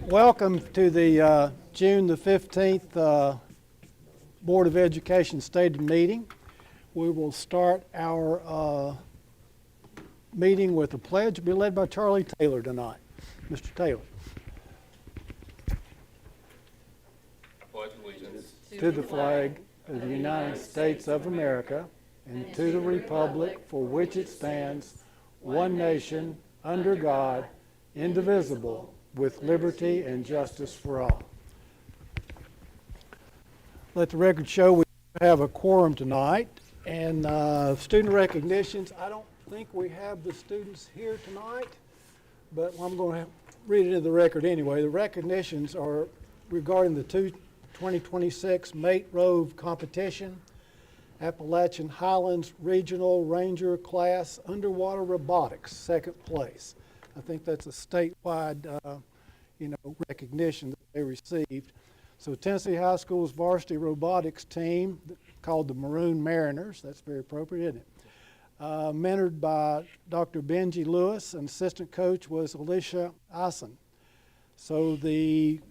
Welcome to the June the 15th Board of Education stated meeting. We will start our meeting with a pledge. It'll be led by Charlie Taylor tonight. Mr. Taylor. I pledge allegiance to the flag of the United States of America and to the republic for which it stands, one nation, under God, indivisible, with liberty and justice for all. Let the record show we have a quorum tonight. And student recognitions, I don't think we have the students here tonight, but I'm going to read it in the record anyway. The recognitions are regarding the 2026 Mate Rove competition, Appalachian Highlands Regional Ranger Class Underwater Robotics, second place. I think that's a statewide, recognition that they received. So Tennessee High School's varsity robotics team, called the Maroon Mariners, that's very appropriate, isn't it? Mentored by Dr. Benji Lewis, and assistant coach was Alicia Eisen. So the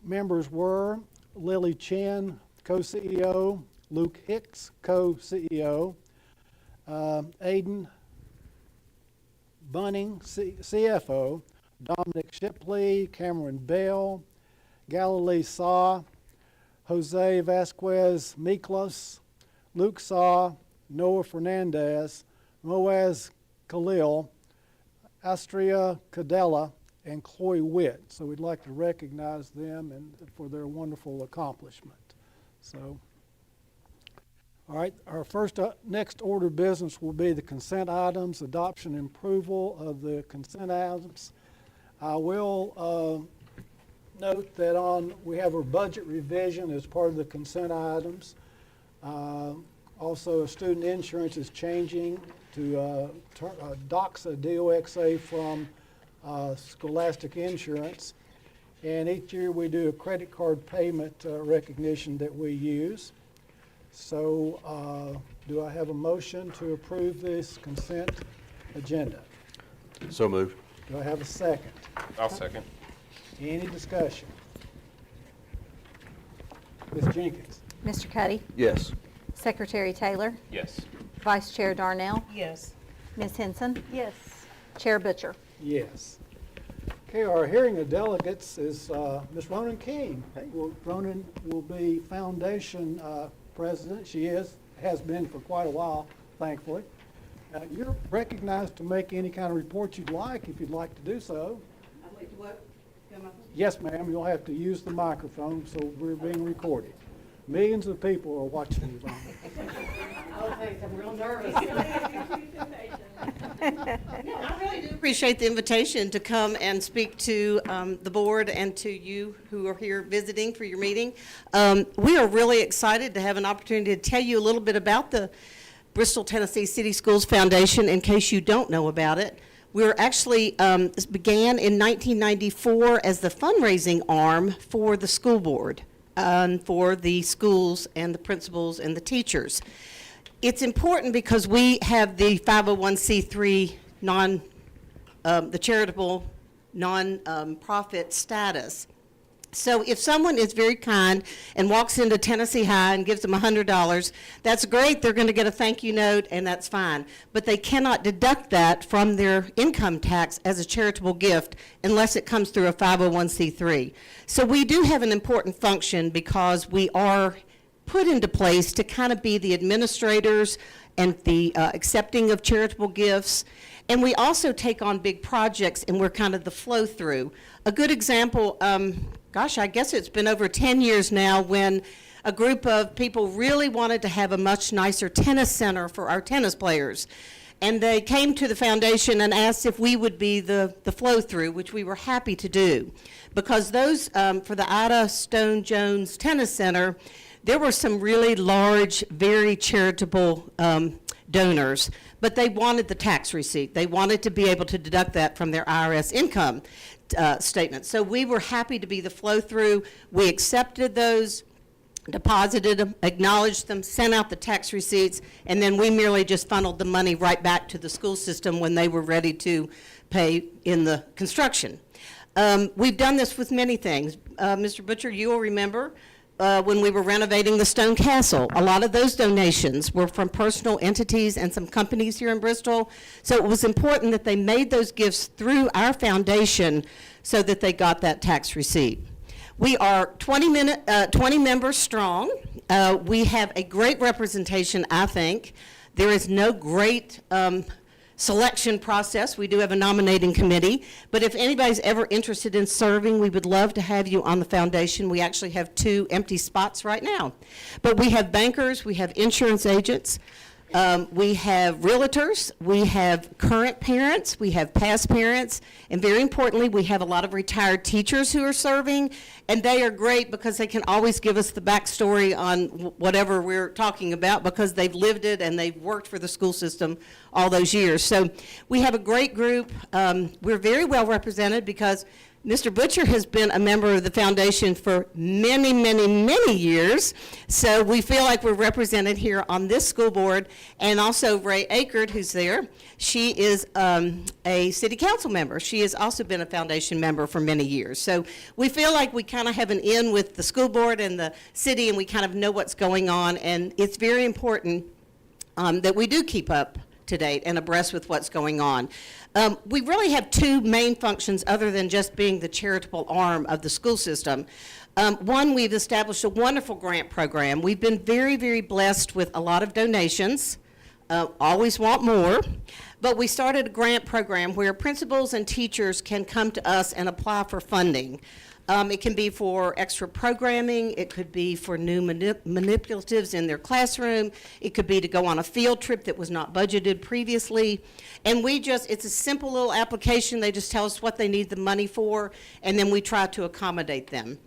members were Lily Chen, co-CEO, Luke Hicks, co-CEO, Aiden Bunning, CFO, Dominic Shipley, Cameron Bell, Galilee Saw, Jose Vasquez Miklos, Luke Saw, Noah Fernandez, Moaz Khalil, Astria Cadella, and Chloe Witt. So we'd like to recognize them and for their wonderful accomplishment. So, all right, our next order of business will be the consent items, adoption and approval of the consent items. I will note that we have our budget revision as part of the consent items. Also, student insurance is changing to DOXA, D-O-X-A from Scholastic Insurance. And each year we do a credit card payment recognition that we use. So do I have a motion to approve this consent agenda? So moved. Do I have a second? I'll second. Any discussion? Ms. Jenkins? Mr. Cuddy? Yes. Secretary Taylor? Yes. Vice Chair Darnell? Yes. Ms. Henson? Yes. Chair Butcher? Yes. Okay, our hearing of delegates is Ms. Ronan King. Ronan will be foundation president. She has been for quite a while, thankfully. You're recognized to make any kind of report you'd like, if you'd like to do so. I'd like to what? Yes, ma'am. You'll have to use the microphone, so we're being recorded. Millions of people are watching you, Ronan. Oh, thanks. I'm real nervous. No, I really do appreciate the invitation to come and speak to the board and to you who are here visiting for your meeting. We are really excited to have an opportunity to tell you a little bit about the Bristol, Tennessee City Schools Foundation in case you don't know about it. We're actually, this began in 1994 as the fundraising arm for the school board, for the schools and the principals and the teachers. It's important because we have the 501c3 the charitable non-profit status. So if someone is very kind and walks into Tennessee High and gives them $100, that's great. They're going to get a thank you note, and that's fine. But they cannot deduct that from their income tax as a charitable gift unless it comes through a 501c3. So we do have an important function because we are put into place to kind of be the administrators and the accepting of charitable gifts. And we also take on big projects, and we're kind of the flow through. A good example, I guess it's been over 10 years now when a group of people really wanted to have a much nicer tennis center for our tennis players. And they came to the foundation and asked if we would be the flow through, which we were happy to do. Because those, for the Ida Stone Jones Tennis Center, there were some really large, very charitable donors, but they wanted the tax receipt. They wanted to be able to deduct that from their IRS income statement. So we were happy to be the flow-through. We accepted those, deposited them, acknowledged them, sent out the tax receipts, and then we merely just funneled the money right back to the school system when they were ready to pay in the construction. We've done this with many things. Mr. Butcher, you will remember when we were renovating the Stone Castle. A lot of those donations were from personal entities and some companies here in Bristol. So it was important that they made those gifts through our foundation so that they got that tax receipt. We are 20 members strong. We have a great representation, I think. There is no great selection process. We do have a nominating committee, but if anybody's ever interested in serving, we would love to have you on the foundation. We actually have 2 empty spots right now. But we have bankers, we have insurance agents, we have realtors, we have current parents, we have past parents, and very importantly, we have a lot of retired teachers who are serving, and they are great because they can always give us the backstory on whatever we're talking about because they've lived it and they've worked for the school system all those years. So we have a great group. We're very well represented because Mr. Butcher has been a member of the foundation for many, many, many years, so we feel like we're represented here on this school board, and also Ray Akert, who's there. She is a city council member. She has also been a foundation member for many years. So we feel like we kind of have an in with the school board and the city, and we kind of know what's going on, and it's very important that we do keep up to date and abreast with what's going on. We really have 2 main functions other than just being the charitable arm of the school system. One, we've established a wonderful grant program. We've been very, very blessed with a lot of donations, always want more, but we started a grant program where principals and teachers can come to us and apply for funding. It can be for extra programming, it could be for new manipulatives in their classroom, it could be to go on a field trip that was not budgeted previously. And it's a simple little application. They just tell us what they need the money for, and then we try to accommodate them.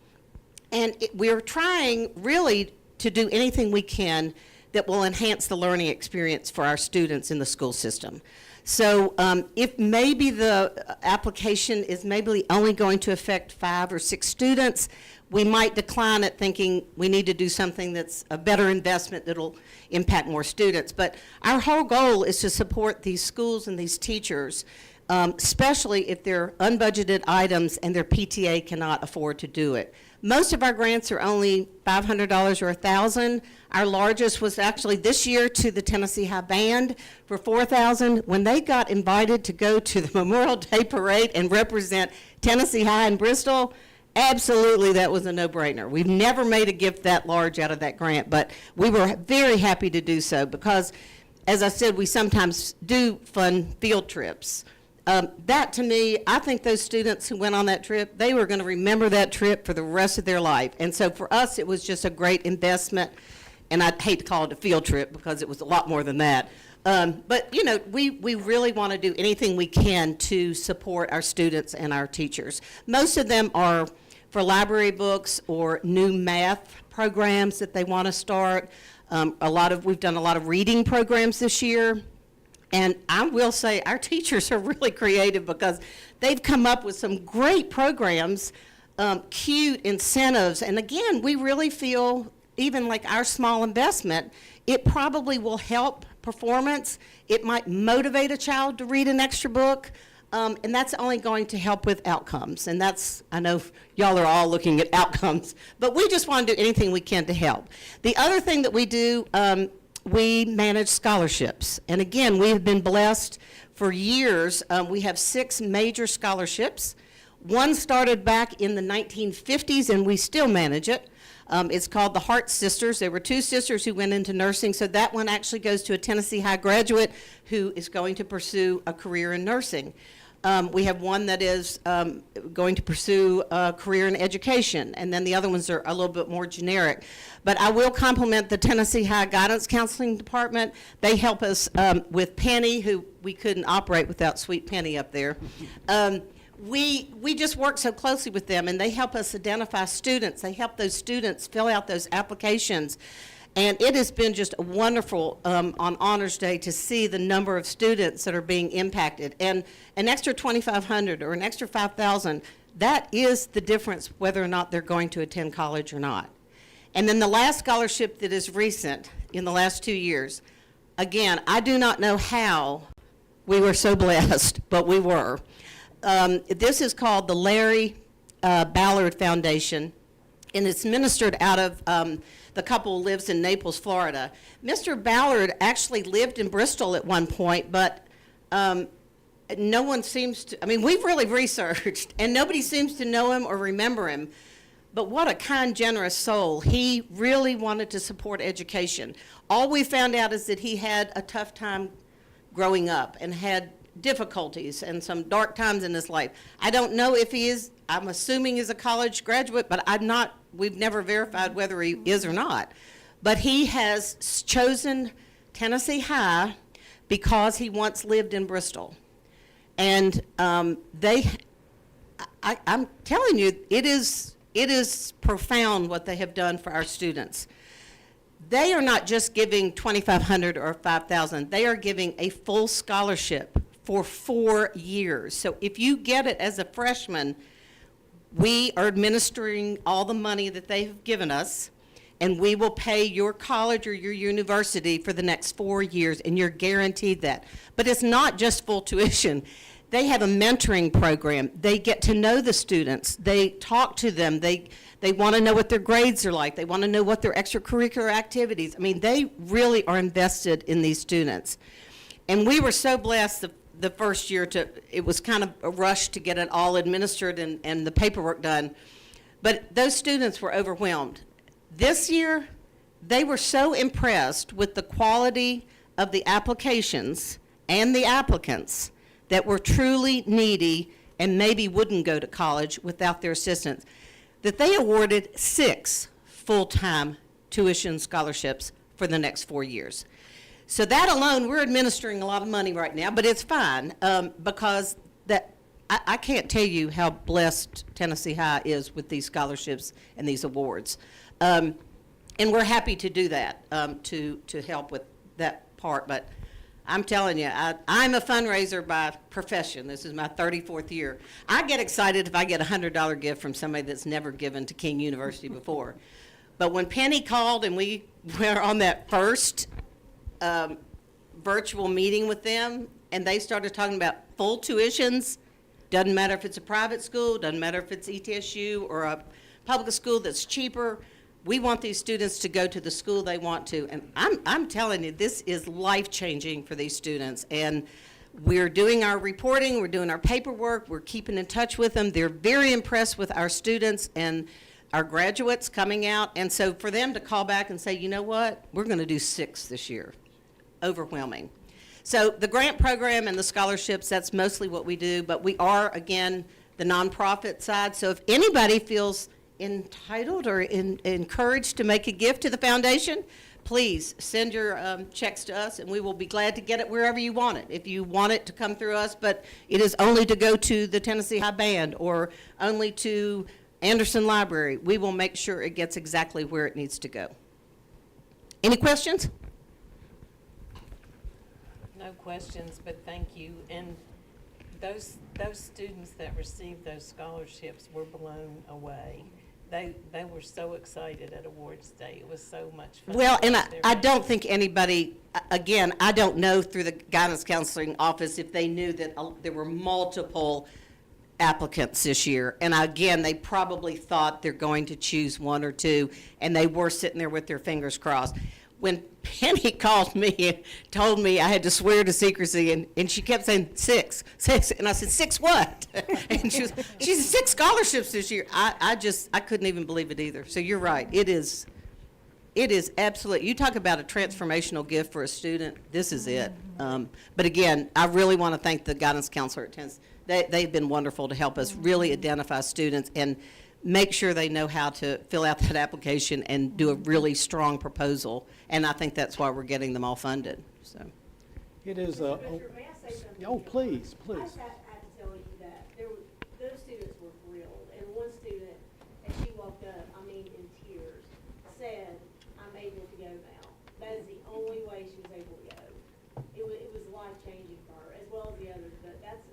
And we're trying really to do anything we can that will enhance the learning experience for our students in the school system. So if maybe the application is maybe only going to affect 5 or 6 students, we might decline it thinking we need to do something that's a better investment that'll impact more students. But our whole goal is to support these schools and these teachers, especially if they're unbudgeted items and their PTA cannot afford to do it. Most of our grants are only $500 or $1,000. Our largest was actually this year to the Tennessee High Band for $4,000. When they got invited to go to the Memorial Day Parade and represent Tennessee High in Bristol, absolutely that was a no-brainer. We've never made a gift that large out of that grant, but we were very happy to do so because, as I said, we sometimes do fun field trips. That, to me, I think those students who went on that trip, they were going to remember that trip for the rest of their life. And so for us, it was just a great investment. And I'd hate to call it a field trip because it was a lot more than that. But, you know, we really want to do anything we can to support our students and our teachers. Most of them are for library books or new math programs that they want to start. We've done a lot of reading programs this year. And I will say our teachers are really creative because they've come up with some great programs, cute incentives. And again, we really feel even like our small investment, it probably will help performance. It might motivate a child to read an extra book. And that's only going to help with outcomes. And I know y'all are all looking at outcomes, but we just want to do anything we can to help. The other thing that we do, we manage scholarships. And again, we have been blessed for years. We have 6 major scholarships. One started back in the 1950s, and we still manage it. It's called the Hart Sisters. There were 2 sisters who went into nursing, so that one actually goes to a Tennessee High graduate who is going to pursue a career in nursing. We have one that is going to pursue a career in education, and then the other ones are a little bit more generic. But I will compliment the Tennessee High Guidance Counseling Department. They help us with Penny, who we couldn't operate without sweet Penny up there. We just work so closely with them, and they help us identify students. They help those students fill out those applications. And it has been just wonderful on Honors Day to see the number of students that are being impacted. And an extra $2,500 or an extra $5,000, that is the difference whether or not they're going to attend college or not. And then the last scholarship that is recent in the last 2 years, again, I do not know how we were so blessed, but we were. This is called the Larry Ballard Foundation, and it's ministered out of, the couple lives in Naples, Florida. Mr. Ballard actually lived in Bristol at one point, but no one seems to, I mean, we've really researched, and nobody seems to know him or remember him. But what a kind, generous soul. He really wanted to support education. All we found out is that he had a tough time growing up and had difficulties and some dark times in his life. I don't know if he is, I'm assuming he's a college graduate, but we've never verified whether he is or not. But he has chosen Tennessee High because he once lived in Bristol. And I'm telling you, it is profound what they have done for our students. They are not just giving $2,500 or $5,000. They are giving a full scholarship for 4 years. So if you get it as a freshman, we are administering all the money that they have given us, and we will pay your college or your university for the next 4 years, and you're guaranteed that. But it's not just full tuition. They have a mentoring program. They get to know the students. They talk to them. They want to know what their grades are like. They want to know what their extracurricular activities. I mean, they really are invested in these students. And we were so blessed the first year it was kind of a rush to get it all administered and the paperwork done. But those students were overwhelmed. This year, they were so impressed with the quality of the applications and the applicants that were truly needy and maybe wouldn't go to college without their assistance, that they awarded 6 full-time tuition scholarships for the next 4 years. So that alone, we're administering a lot of money right now, but it's fine because I can't tell you how blessed Tennessee High is with these scholarships and these awards. And we're happy to do that, to help with that part. But I'm telling you, I'm a fundraiser by profession. This is my 34th year. I get excited if I get a $100 gift from somebody that's never given to King University before. But when Penny called and we were on that first virtual meeting with them, and they started talking about full tuitions, doesn't matter if it's a private school, doesn't matter if it's ETSU or a public school that's cheaper, we want these students to go to the school they want to. And I'm telling you, this is life-changing for these students. And we're doing our reporting, we're doing our paperwork, we're keeping in touch with them. They're very impressed with our students and our graduates coming out. And so for them to call back and say, you know what, we're going to do 6 this year, overwhelming. So the grant program and the scholarships, that's mostly what we do. But we are, again, the nonprofit side. So if anybody feels entitled or encouraged to make a gift to the foundation, please send your checks to us, and we will be glad to get it wherever you want it. If you want it to come through us, but it is only to go to the Tennessee High Band or only to Anderson Library, we will make sure it gets exactly where it needs to go. Any questions? No questions, but thank you. And those students that received those scholarships were blown away. They were so excited at awards day. It was so much fun. Well, and I don't think anybody, again, I don't know through the guidance counseling office if they knew that there were multiple applicants this year. And again, they probably thought they're going to choose 1 or 2, and they were sitting there with their fingers crossed. When Penny called me and told me I had to swear to secrecy, and she kept saying 6, and I said, 6 what? And she said 6 scholarships this year. I couldn't even believe it either. So you're right. It is absolutely, you talk about a transformational gift for a student, this is it. But again, I really want to thank the guidance counselor at Tennessee. They've been wonderful to help us really identify students and make sure they know how to fill out that application and do a really strong proposal. And I think that's why we're getting them all funded, so. It is Mr. Richard, may I say something? Oh, please, I please. just had to tell you that those students were thrilled, and one student, as she walked up, I mean, in tears, said, "I'm able to go now." That is the only way she was able to go. It was life-changing for her, as well as the others, but that's,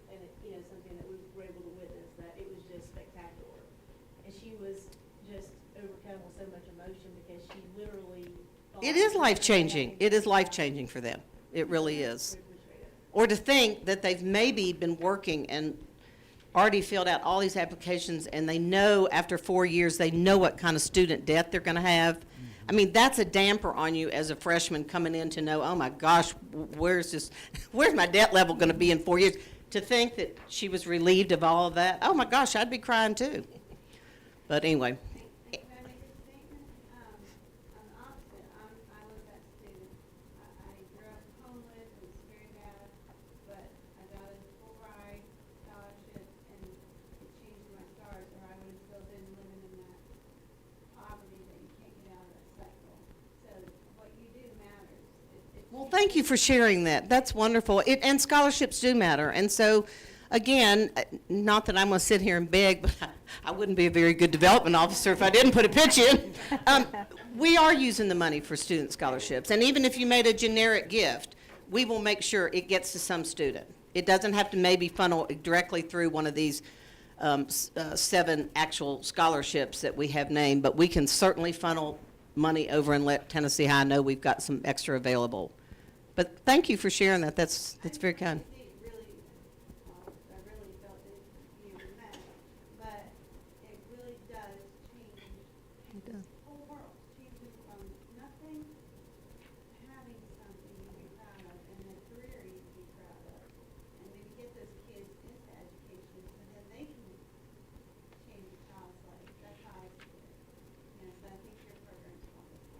something that we were able to witness, that it was just spectacular. And she was just overcome with so much emotion because she literally thought It is life-changing. It is life-changing for them. It really is. Or to think that they've maybe been working and already filled out all these applications, and they know after 4 years, they know what kind of student debt they're going to have. I mean, that's a damper on you as a freshman coming in to know, oh my gosh, where's my debt level going to be in 4 years? To think that she was relieved of all of that, oh my gosh, I'd be crying too. But anyway, Can I make a statement? On the opposite, I was that student. I grew up homeless, it was very bad, but I got a full ride scholarship and it changed my stars, or I would have still been living in that poverty that you can't get out of that cycle. So what you do matters. well, thank you for sharing that. That's wonderful. And scholarships do matter. And so, again, not that I'm going to sit here and beg, but I wouldn't be a very good development officer if I didn't put a pitch in. We are using the money for student scholarships. And even if you made a generic gift, we will make sure it gets to some student. It doesn't have to maybe funnel directly through one of these 7 actual scholarships that we have named, but we can certainly funnel money over and let Tennessee High know we've got some extra available. But thank you for sharing that. That's very kind. I really felt it, you know, meant, but it really does change the whole world. Changes from nothing to having something you be proud of and a career you can be proud of. And maybe get those kids into education so then they can change a child's life. That's how I see it. You know, so I think your program's wonderful.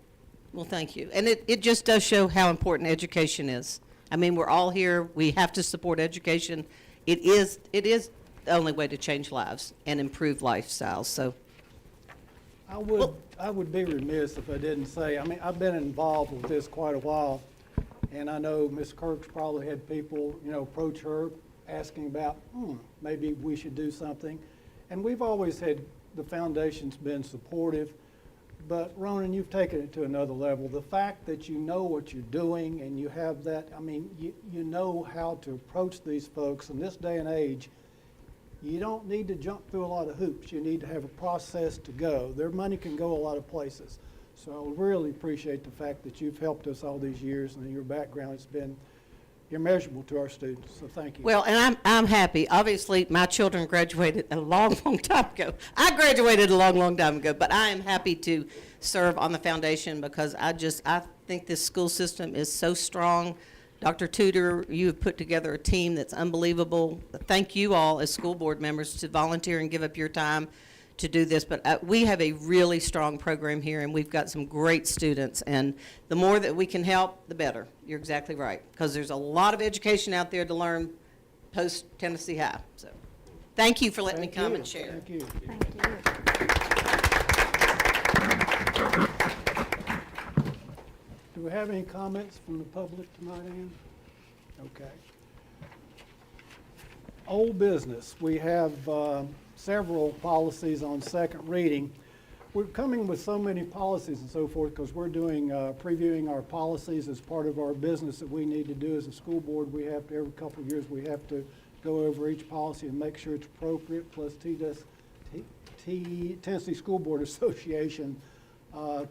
Well, thank you. And it just does show how important education is. I mean, we're all here. We have to support education. It is the only way to change lives and improve lifestyles. So, I would be remiss if I didn't say, I mean, I've been involved with this quite a while, and I know Ms. Kirk's probably had people, you know, approach her asking about, maybe we should do something. And we've always had, the foundation's been supportive, but Ronan, you've taken it to another level. The fact that you know what you're doing and you have that, I mean, you know how to approach these folks in this day and age. You don't need to jump through a lot of hoops. You need to have a process to go. Their money can go a lot of places. So I really appreciate the fact that you've helped us all these years, and your background has been immeasurable to our students. So thank you. well, and I'm happy. Obviously, my children graduated a long, long time ago. I graduated a long, long time ago, but I am happy to serve on the foundation because I think this school system is so strong. Dr. Tudor, you have put together a team that's unbelievable. Thank you all as school board members to volunteer and give up your time to do this, but we have a really strong program here, and we've got some great students, and the more that we can help, the better. You're exactly right, because there's a lot of education out there to learn post-Tennessee High. So, thank you for letting me Thank come you. and share. Thank you. Thank you. Do we have any comments from the public tonight, Ann? Okay. Old business, we have several policies on second reading. We're coming with so many policies and so forth because we're doing, previewing our policies as part of our business that we need to do as a school board. We have to, every couple of years, we have to go over each policy and make sure it's appropriate, plus Tennessee School Board Association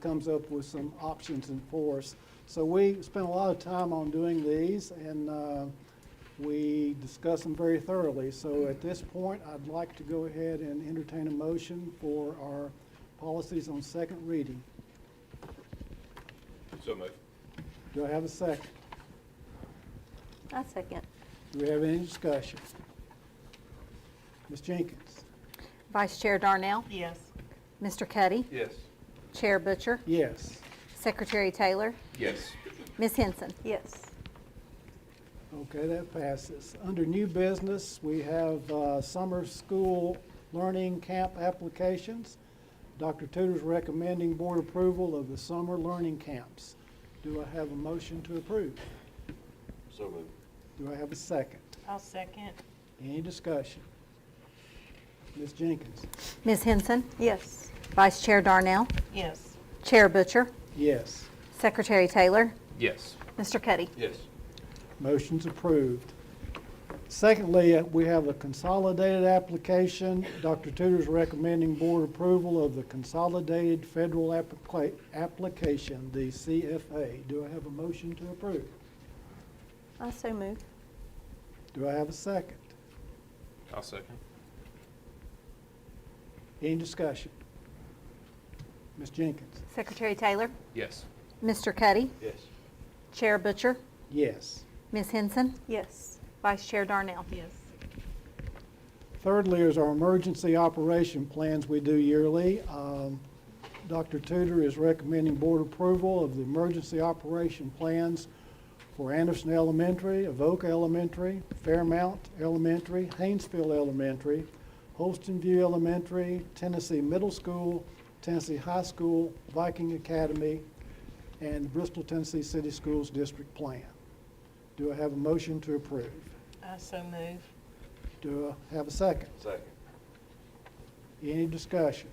comes up with some options in force. So we spent a lot of time on doing these, and we discuss them very thoroughly. So at this point, I'd like to go ahead and entertain a motion for our policies on second reading. So moved. Do I have a second? I second. Do we have any discussion? Ms. Jenkins? Vice Chair Darnell, Yes. Mr. Cuddy, Yes. Chair Butcher, Yes. Secretary Taylor, Yes. Ms. Henson. Yes. Okay, that passes. Under new business, we have summer school learning camp applications. Dr. Tudor's recommending board approval of the summer learning camps. Do I have a motion to approve? So moved. Do I have a second? I'll second. Any discussion? Ms. Jenkins? Ms. Henson, Yes. Vice Chair Darnell, Yes. Chair Butcher, Yes. Secretary Taylor, Yes. Mr. Cuddy. Yes. Motion's approved. Secondly, we have a consolidated application. Dr. Tudor's recommending board approval of the consolidated federal application, the CFA. Do I have a motion to approve? I so move. Do I have a second? I'll second. Any discussion? Ms. Jenkins? Secretary Taylor? Yes. Mr. Cuddy? Yes. Chair Butcher? Yes. Ms. Henson? Yes. Vice Chair Darnell? Yes. Thirdly is our emergency operation plans we do yearly. Dr. Tudor is recommending board approval of the emergency operation plans for Anderson Elementary, Avoca Elementary, Fairmount Elementary, Haynesville Elementary, Holston View Elementary, Tennessee Middle School, Tennessee High School, Viking Academy, and Bristol, Tennessee City Schools District Plan. Do I have a motion to approve? I so move. Do I have a second? Second. Any discussion?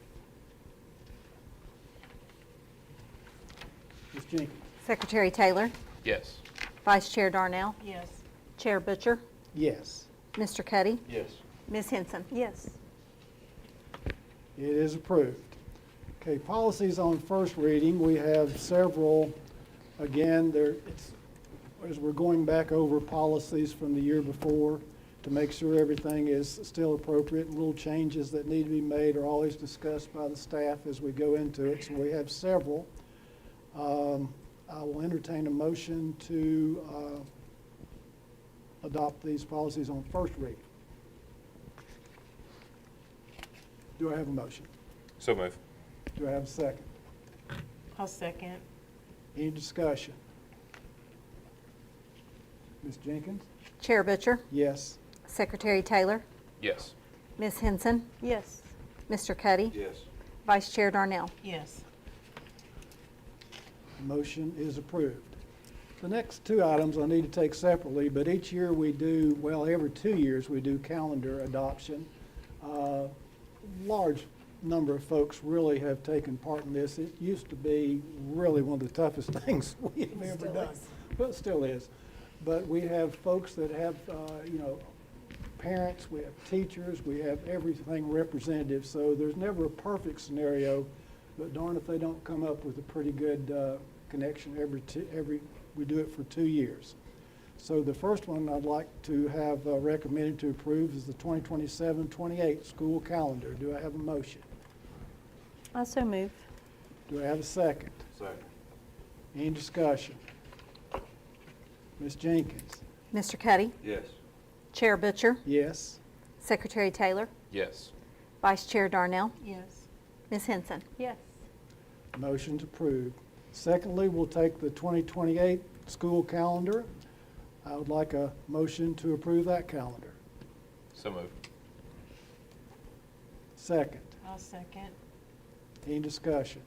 Ms. Jenkins? Secretary Taylor? Yes. Vice Chair Darnell? Yes. Chair Butcher? Yes. Mr. Cuddy? Yes. Ms. Henson? Yes. It is approved. Okay, policies on first reading, we have several. Again, as we're going back over policies from the year before to make sure everything is still appropriate, little changes that need to be made are always discussed by the staff as we go into it. So we have several. I will entertain a motion to adopt these policies on first reading. Do I have a motion? So move. Do I have a second? I'll second. Any discussion? Ms. Jenkins? Chair Butcher? Yes. Secretary Taylor? Yes. Ms. Henson? Yes. Mr. Cuddy? Yes. Vice Chair Darnell? Yes. Motion is approved. The next two items I need to take separately, but each year we do, well, every 2 years we do calendar adoption. Large number of folks really have taken part in this. It used to be really one of the toughest things we have ever Still done. is. But it still is. But we have folks that have, parents, we have teachers, we have everything representative. So there's never a perfect scenario, but darn if they don't come up with a pretty good connection we do it for 2 years. So the first one I'd like to have recommended to approve is the 2027-28 school calendar. Do I have a motion? I so move. Do I have a second? Second. Any discussion? Ms. Jenkins? Mr. Cuddy? Yes. Chair Butcher? Yes. Secretary Taylor? Yes. Vice Chair Darnell? Yes. Ms. Henson? Yes. Motion's approved. Secondly, we'll take the 2028 school calendar. I would like a motion to approve that calendar. So move. Second. I'll second. Any discussion?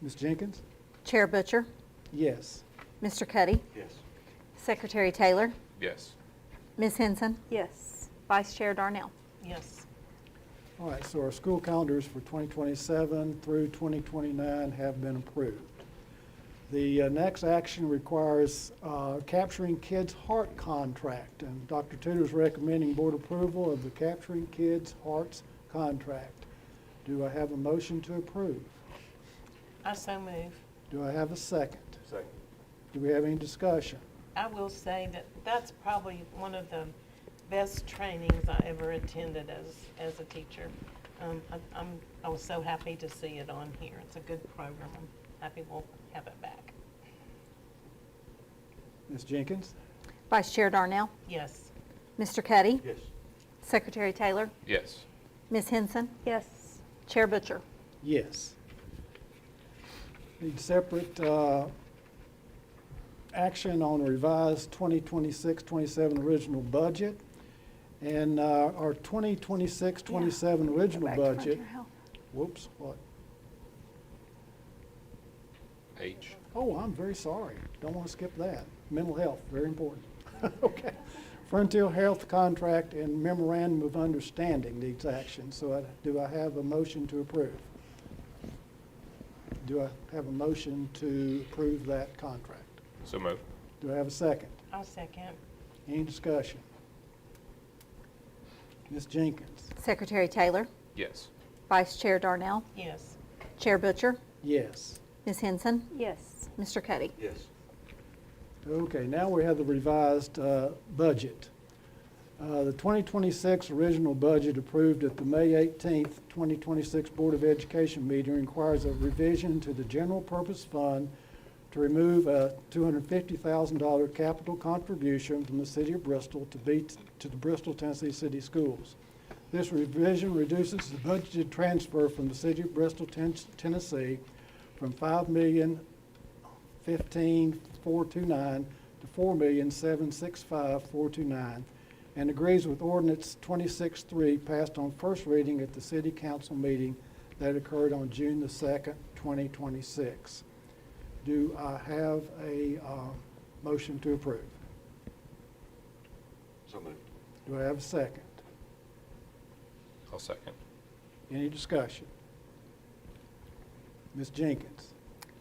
Ms. Jenkins? Chair Butcher? Yes. Mr. Cuddy? Yes. Secretary Taylor? Yes. Ms. Henson? Yes. Vice Chair Darnell? Yes. All right, so our school calendars for 2027 through 2029 have been approved. The next action requires Capturing Kids Heart contract, and Dr. Tudor is recommending board approval of the Capturing Kids Hearts contract. Do I have a motion to approve? I so move. Do I have a second? Second. Do we have any discussion? I will say that that's probably one of the best trainings I ever attended as a teacher. I was so happy to see it on here. It's a good program. I'm happy we'll have it back. Ms. Jenkins? Vice Chair Darnell? Yes. Mr. Cuddy? Yes. Secretary Taylor? Yes. Ms. Henson? Yes. Chair Butcher? Yes. Need separate action on revised 2026-27 original budget. And our 2026-27 original budget, whoops, what? H. Oh, I'm very sorry. Don't want to skip that. Mental health, very important. Okay. Frontier Health Contract and Memorandum of Understanding needs action. So do I have a motion to approve? Do I have a motion to approve that contract? So move. Do I have a second? I'll second. Any discussion? Ms. Jenkins? Secretary Taylor? Yes. Vice Chair Darnell? Yes. Chair Butcher? Yes. Ms. Henson? Yes. Mr. Cuddy? Yes. Okay, now we have the revised budget. The 2026 original budget approved at the May 18th, 2026 Board of Education meeting requires a revision to the general purpose fund to remove a $250,000 capital contribution from the city of Bristol to the Bristol, Tennessee City Schools. This revision reduces the budgeted transfer from the city of Bristol, Tennessee from $5,015,429 to $4,765,429, and agrees with ordinance 26-3 passed on first reading at the city council meeting that occurred on June the 2nd, 2026. Do I have a motion to approve? So moved. Do I have a second? I'll second. Any discussion? Ms. Jenkins?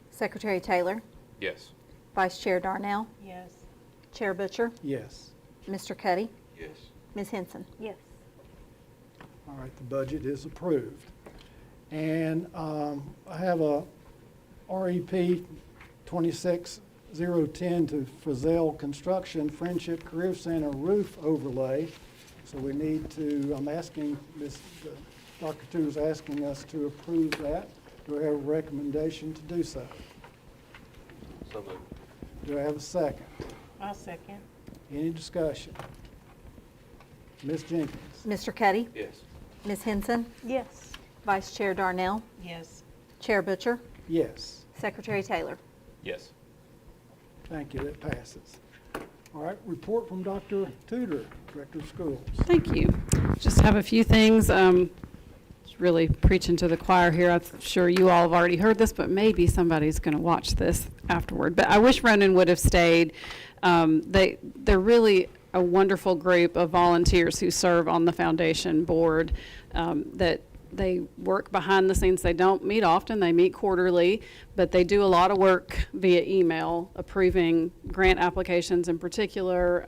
Secretary Taylor, Yes. Vice Chair Darnell, Yes. Chair Butcher, Yes. Mr. Cuddy, Yes. Ms. Henson. Yes. All right, the budget is approved. And I have a REP 26010 to Frizzell Construction Friendship Career Center roof overlay. So we need to, I'm asking, Dr. Tu is asking us to approve that. Do I have a recommendation to do so? So moved. Do I have a second? I'll second. Any discussion? Ms. Jenkins? Mr. Cuddy, Yes. Ms. Henson, Yes. Vice Chair Darnell, Yes. Chair Butcher, Yes. Secretary Taylor. Yes. Thank you, that passes. All right, report from Dr. Tudor, Director of Schools. Thank you. Just have a few things. Just really preaching to the choir here. I'm sure you all have already heard this, but maybe somebody's going to watch this afterward. But I wish Ronan would have stayed. They're really a wonderful group of volunteers who serve on the foundation board that they work behind the scenes. They don't meet often. They meet quarterly, but they do a lot of work via email, approving grant applications in particular,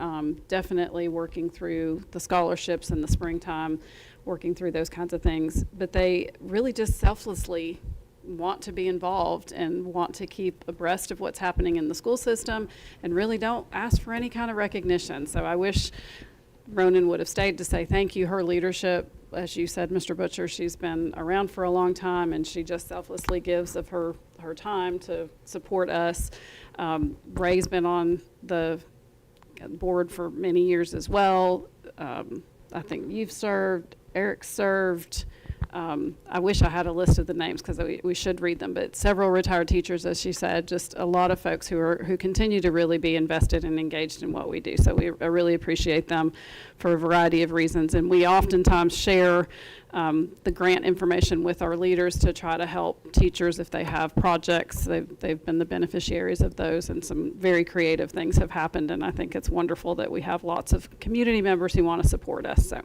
definitely working through the scholarships in the springtime, working through those kinds of things. But they really just selflessly want to be involved and want to keep abreast of what's happening in the school system and really don't ask for any kind of recognition. So I wish Ronan would have stayed to say thank you. Her leadership, as you said, Mr. Butcher, she's been around for a long time, and she just selflessly gives of her time to support us. Ray's been on the board for many years as well. I think you've served, Eric served. I wish I had a list of the names because we should read them, but several retired teachers, as she said, just a lot of folks who continue to really be invested and engaged in what we do. So I really appreciate them for a variety of reasons. And we oftentimes share the grant information with our leaders to try to help teachers if they have projects. They've been the beneficiaries of those, and some very creative things have happened. And I think it's wonderful that we have lots of community members who want to support us. So.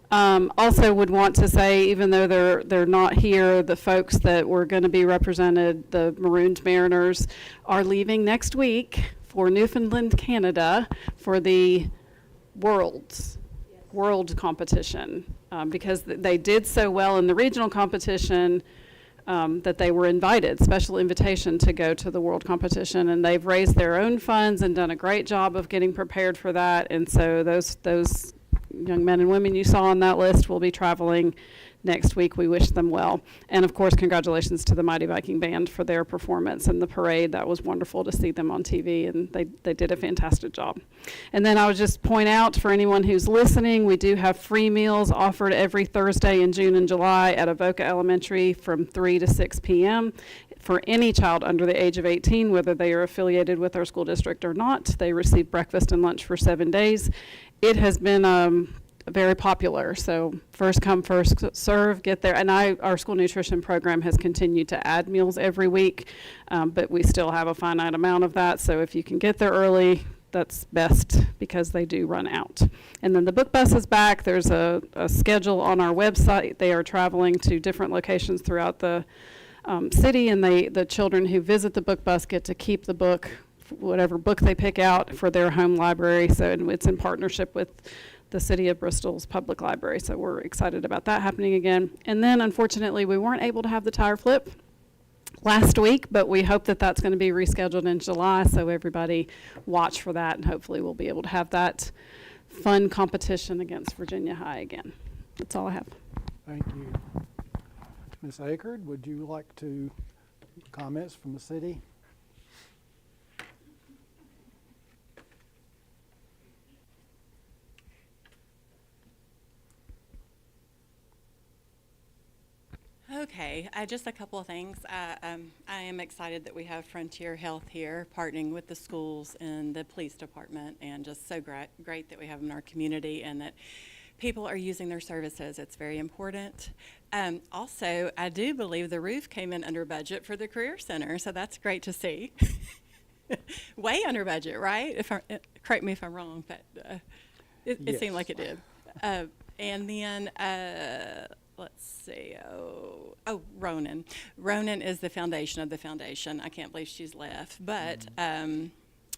Also would want to say, even though they're not here, the folks that were going to be represented, the Marooned Mariners, are leaving next week for Newfoundland, Canada, for the World competition, because they did so well in the regional competition that they were invited, special invitation to go to the World competition, and they've raised their own funds and done a great job of getting prepared for that. And so those young men and women you saw on that list will be traveling next week. We wish them well. And of course, congratulations to the Mighty Viking Band for their performance in the parade. That was wonderful to see them on TV, and they did a fantastic job. And then I would just point out for anyone who's listening, we do have free meals offered every Thursday in June and July at Avoca Elementary from 3 to 6 p.m. for any child under the age of 18, whether they are affiliated with our school district or not. They receive breakfast and lunch for 7 days. It has been very popular, so first come, first serve, get there. And our school nutrition program has continued to add meals every week, but we still have a finite amount of that, so if you can get there early, that's best because they do run out. And then the book bus is back. There's a schedule on our website. They are traveling to different locations throughout the city, and the children who visit the book bus get to keep the book, whatever book they pick out, for their home library. So it's in partnership with the City of Bristol's public library. So we're excited about that happening again. And then unfortunately we weren't able to have the tire flip last week, but we hope that that's going to be rescheduled in July. So everybody watch for that, and hopefully we'll be able to have that fun competition against Virginia High again. That's all I have. Thank you. Ms. Akerd, would you like to comments from the city? Okay, just a couple of things. I am excited that we have Frontier Health here, partnering with the schools and the police department, and just so great that we have them in our community and that people are using their services. It's very important. Also, I do believe the roof came in under budget for the Career Center, so that's great to see. Way under budget, right? Correct me if I'm wrong, but it Yes. seemed like it did. And then let's see. Oh, Ronan. Ronan is the foundation of the foundation. I can't believe she's left, but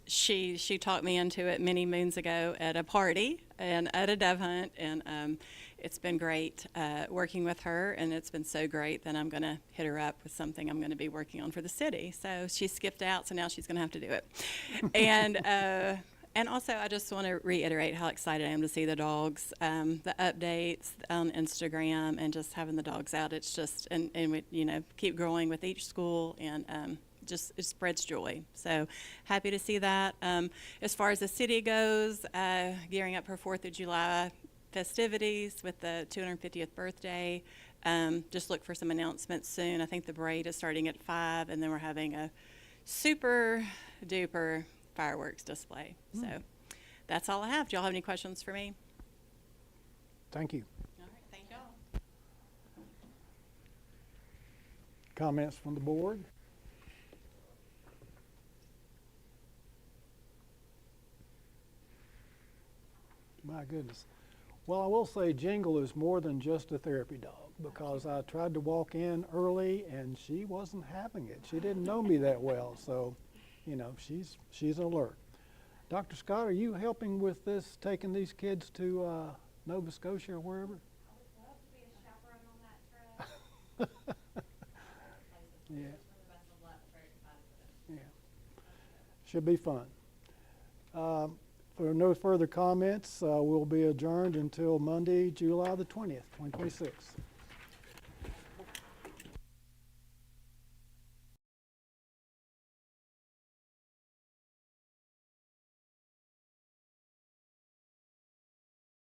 she talked me into it many moons ago at a party and at a dove hunt, and it's been great working with her, and it's been so great that I'm going to hit her up with something I'm going to be working on for the city. So she skipped out, so now she's going to have to do it. And also, I just want to reiterate how excited I am to see the dogs, the updates on Instagram, and just having the dogs out. It's just, and we, keep growing with each school, and just it spreads joy. So happy to see that. As far as the city goes, gearing up for 4th of July festivities with the 250th birthday. Just look for some announcements soon. I think the parade is starting at 5, and then we're having a super duper fireworks display. So that's all I have. Do y'all have any questions for me? Thank you. All right, thank y'all. Comments from the board? My goodness. Well, I will say Jingle is more than just a therapy dog, because I tried to walk in early and she wasn't having it. She didn't know me that well, so she's alert. Dr. Scott, are you helping with this, taking these kids to Nova Scotia or wherever? I would love to be a chaperone on that trip. Yeah. Yeah. Should be fun. For no further comments, we'll be adjourned until Monday, July the 20th, 2026.